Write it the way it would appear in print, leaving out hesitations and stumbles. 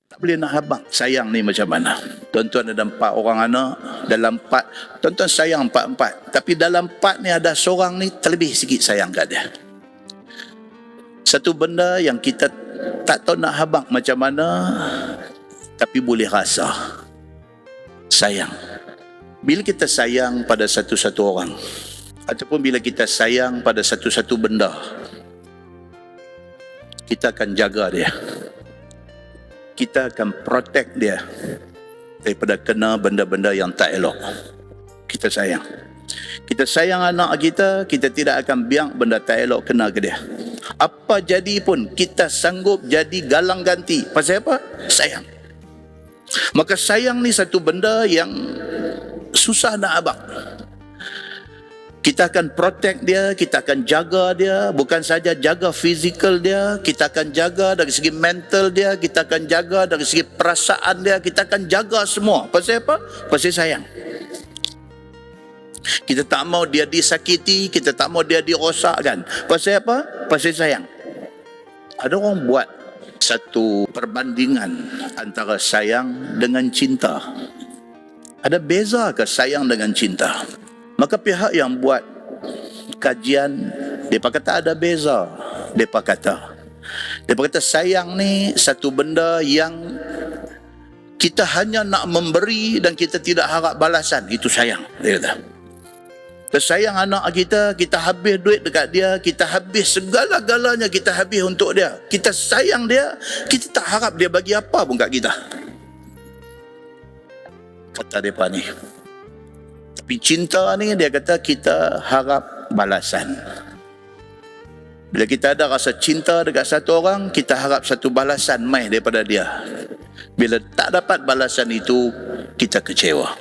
Tak boleh nak habang sayang ni macam mana. Tuan-tuan ada 4 orang anak, dalam 4, tuan-tuan sayang 4-4. Tapi dalam 4 ni ada seorang ni terlebih sikit sayang kat dia. Satu benda yang kita tak tahu nak habang macam mana, tapi boleh rasa sayang. Bila kita sayang pada satu-satu orang, ataupun bila kita sayang pada satu-satu benda, kita akan jaga dia. Kita akan protect dia daripada kena benda-benda yang tak elok. Kita sayang. Kita sayang anak kita, kita tidak akan biar benda tak elok kena ke dia. Apa jadi pun, kita sanggup jadi galang ganti. Pasal apa? Sayang. Maka sayang ni satu benda yang susah nak abang. Kita akan protect dia, kita akan jaga dia, bukan saja jaga fizikal dia, kita akan jaga dari segi mental dia, kita akan jaga dari segi perasaan dia, kita akan jaga semua. Pasal apa? Pasal sayang. Kita tak mau dia disakiti, kita tak mau dia dirosakkan. Pasal apa? Pasal sayang. Ada orang buat satu perbandingan antara sayang dengan cinta. Ada beza ke sayang dengan cinta? Maka pihak yang buat kajian, mereka kata ada beza. Mereka kata sayang ni satu benda yang kita hanya nak memberi dan kita tidak harap balasan. Itu sayang, dia kata. Kita sayang anak kita, kita habis duit dekat dia, kita habis segala-galanya, kita habis untuk dia. Kita sayang dia, kita tak harap dia bagi apa pun kat kita. Kata mereka ni. Tapi cinta ni dia kata kita harap balasan. Bila kita ada rasa cinta dekat satu orang, kita harap satu balasan mai daripada dia. Bila tak dapat balasan itu, kita kecewa.